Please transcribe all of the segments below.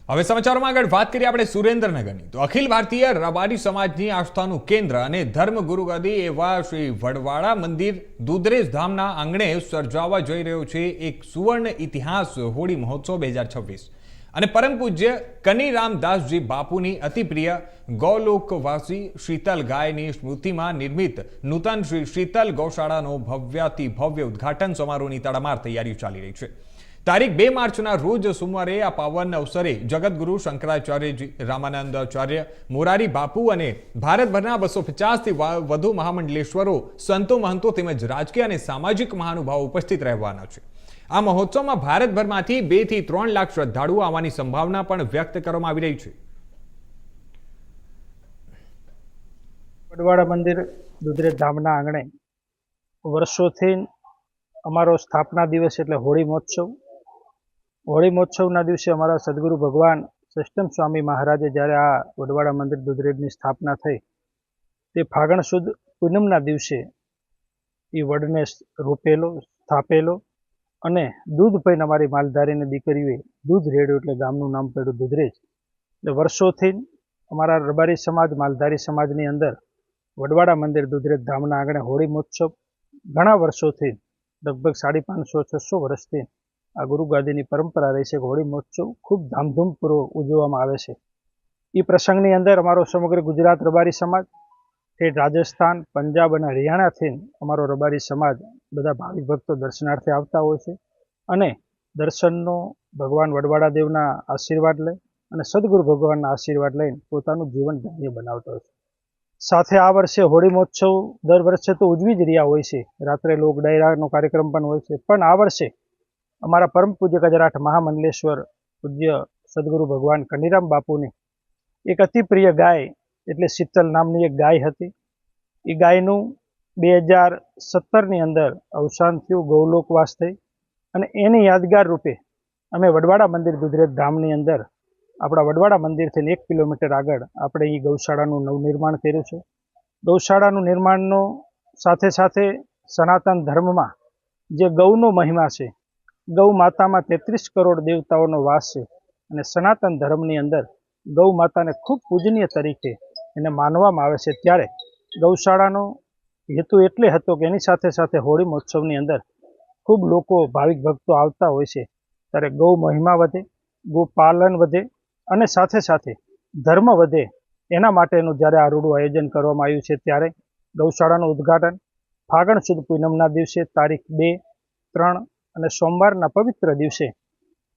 હવે સમાચારોમાં આગળ વાત કરીએ આપણે સુરેન્દ્રનગરની તો અખિલ ભારતીય રબારી સમાજની આસ્થાનું કેન્દ્ર અને ધર્મગુરુ ગદી એવા શ્રી વડવાડા મંદિર દુધરેજ ધામના આંગણે સર્જાવા જઈ રહ્યો છે એક સુવર્ણ ઇતિહાસ હોળી મહોત્સવ 2026 અને પરમ પૂજ્ય કનીરામદાસજી બાપુની અતિપ્રિય ગૌલોકવાસી શીતલ ગાયની સ્મૃતિમાં નિર્મિત નૂતન શ્રી શીતલ ગૌશાળાનો ભવ્યાતિ ભવ્ય ઉદ્ઘાટન સમારોહની તડામાર તૈયારી ચાલી રહી છે। તારીખ 2 માર્ચના રોજ સોમવારે આ પાવન અવસરે જગતગુરુ શંકરાચાર્યજી, રામાનંદાચાર્ય, મોરારી બાપુ અને ભારતભરના 250થી વધુ મહામંડલેશ્વરો, સંતો, મહંતો તેમજ રાજકીય અને સામાજિક મહાનુભાવો ઉપસ્થિત રહેવાના છે। આ મહોત્સવમાં ભારતભરમાંથી 2 થી 3 લાખ શ્રદ્ધાળુઓ આવવાની સંભાવના પણ વ્યક્ત કરવામાં આવી રહી છે। વડવાડા મંદિર દુધરેજ ધામના આંગણે વર્ષોથી અમારો સ્થાપના દિવસ એટલે હોળી મહોત્સવના દિવસે અમારા સદગુરુ ભગવાન સષ્ટમ સ્વામી મહારાજે જ્યારે આ વડવાડા મંદિર દુધરેજની સ્થાપના થઈ તે ફાગણ સુદ પૂનમના દિવસે એ વડને રોપેલો, સ્થાપેલો અને દૂધ પૈને અમારી માલધારીની દીકરીઓએ દૂધ રેડ્યું એટલે ગામનું નામ પડ્યું દુધરેજ। એટલે વર્ષોથી અમારા રબારી સમાજ, માલધારી સમાજની અંદર વડવાડા મંદિર દુધરેજ ધામના આંગણે હોળી મહોત્સવ ઘણા વર્ષોથી લગભગ 550-600 વર્ષથી આ ગુરુગાદીની પરંપરા રહી છે કે હોળી મહોત્સવ ખૂબ ધામધૂમપૂર્વક ઉજવવામાં આવે છે। એ પ્રસંગની અંદર અમારો સમગ્ર ગુજરાત રબારી સમાજ, ઠેઠ રાજસ્થાન, પંજાબ અને હરિયાણાથી અમારો રબારી સમાજ બધા ભાવિક ભક્તો દર્શનાર્થે આવતા હોય છે અને દર્શનનો ભગવાન વડવાડા દેવના આશીર્વાદ લઈ અને સદગુરુ ભગવાનના આશીર્વાદ લઈને પોતાનું જીવન ધન્ય બનાવતા હોય છે। સાથે આ વર્ષે હોળી મહોત્સવ દર વર્ષે તો ઉજવી જ રહ્યા હોય છે, રાત્રે લોક ડાયરાનો કાર્યક્રમ પણ હોય છે, પણ આ વર્ષે અમારા પરમ પૂજ્ય ગજરાઠ મહામંડલેશ્વર પૂજ્ય સદગુરુ ભગવાન કનીરામ બાપુની એક અતિ પ્રિય ગાય એટલે શીતલ નામની એક ગાય હતી। એ ગાયનું 2017ની અંદર અવસાન થયું, ગૌલોકવાસ થઈ અને એની યાદગાર રૂપે અમે વડવાડા મંદિર દુધરેજ ધામની અંદર આપણા વડવાડા મંદિરથી 1 કિલોમીટર આગળ આપણે એ ગૌશાળાનું નવનિર્માણ કર્યું છે। ગૌશાળાનું નિર્માણનો સાથે સાથે સનાતન ધર્મમાં જે ગૌનો મહિમા છે, ગૌ માતામાં 33 કરોડ દેવતાઓનો વાસ છે અને સનાતન ધર્મની અંદર ગૌ માતાને ખૂબ પૂજનીય તરીકે એને માનવામાં આવે છે। ત્યારે ગૌશાળાનો હેતુ એટલે હતો કે એની સાથે સાથે હોળી મહોત્સવની અંદર ખૂબ લોકો, ભાવિક ભક્તો આવતા હોય છે ત્યારે ગૌ મહિમા વધે, ગૌ પાલન વધે અને સાથે સાથે ધર્મ વધે એના માટેનું જ્યારે આ રૂડું આયોજન કરવામાં આવ્યું છે। ત્યારે ગૌશાળાનું ઉદ્ઘાટન ફાગણ સુદ પૂનમના દિવસે તારીખ 2, 3 અને સોમવારના પવિત્ર દિવસે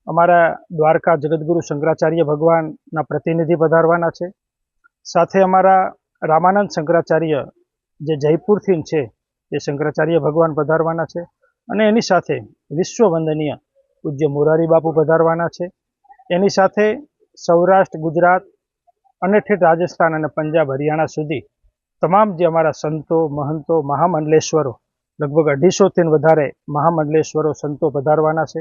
અમારા દ્વારકા જગતગુરુ શંકરાચાર્ય ભગવાનના પ્રતિનિધિ પધારવાના છે। સાથે અમારા રામાનંદ શંકરાચાર્ય જે જયપુરથી છે તે શંકરાચાર્ય ભગવાન પધારવાના છે અને એની સાથે વિશ્વવંદનીય પૂજ્ય મોરારી બાપુ પધારવાના છે। એની સાથે સૌરાષ્ટ્ર, ગુજરાત અને ઠેઠ રાજસ્થાન અને પંજાબ, હરિયાણા સુધી તમામ જે અમારા સંતો, મહંતો, મહામંડલેશ્વરો લગભગ 250થી વધારે મહામંડલેશ્વરો, સંતો પધારવાના છે।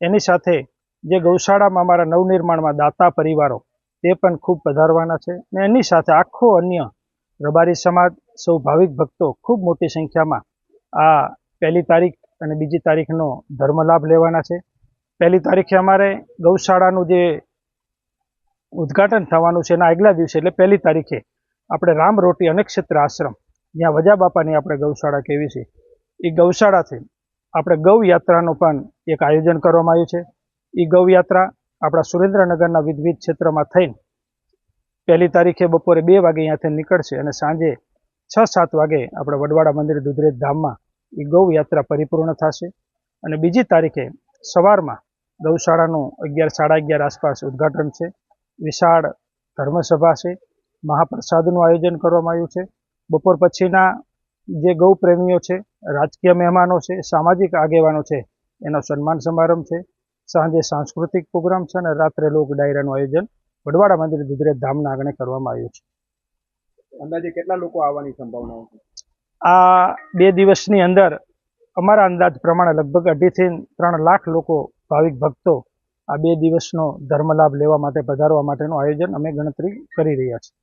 એની સાથે જે ગૌશાળામાં અમારા નવનિર્માણમાં દાતા પરિવારો તે પણ ખૂબ પધારવાના છે અને એની સાથે આખો અન્ય રબારી સમાજ, સૌ ભાવિક ભક્તો ખૂબ મોટી સંખ્યામાં આ 1લી તારીખ અને 2જી તારીખનો ધર્મ લાભ લેવાના છે। 1લી તારીખે અમારે ગૌશાળાનું જે ઉદ્ઘાટન થવાનું છે એના આગલા દિવસે એટલે 1લી તારીખે આપણે રામરોટી અનક્ષેત્ર આશ્રમ, જ્યાં વજા બાપાની આપણે ગૌશાળા કહેવી છે, એ ગૌશાળાથી આપણે ગૌ યાત્રાનું પણ એક આયોજન કરવામાં આવ્યું છે। એ ગૌ યાત્રા આપણા સુરેન્દ્રનગરના વિવિધ ક્ષેત્રમાં થઈને 1લી તારીખે બપોરે 2 વાગે અહીંયાથી નીકળશે અને સાંજે 6-7 વાગે આપણે વડવાડા મંદિર દુધરેજ ધામમાં એ ગૌ યાત્રા પરિપૂર્ણ થશે અને 2જી તારીખે સવારમાં ગૌશાળાનું 11-11:30 આસપાસ ઉદ્ઘાટન છે। વિશાળ ધર્મસભા છે, મહાપ્રસાદનું આયોજન કરવામાં આવ્યું છે। બપોર પછીના જે ગૌ પ્રેમીઓ છે, રાજકીય મહેમાનો છે, સામાજિક આગેવાનો છે એનો સન્માન સમારંભ છે। સાંજે સાંસ્કૃતિક પ્રોગ્રામ છે અને રાત્રે લોક ડાયરાનું આયોજન વડવાડા મંદિર દુધરેજ ધામના આંગણે કરવામાં આવ્યું છે। અંદાજે કેટલા લોકો આવવાની સંભાવનાઓ છે? આ 2 દિવસની અંદર અમારા અંદાજ પ્રમાણે લગભગ 2.5 થી 3 લાખ લોકો, ભાવિક ભક્તો આ 2 દિવસનો ધર્મ લાભ લેવા માટે પધારવા માટેનું આયોજન અમે ગણતરી કરી રહ્યા છીએ।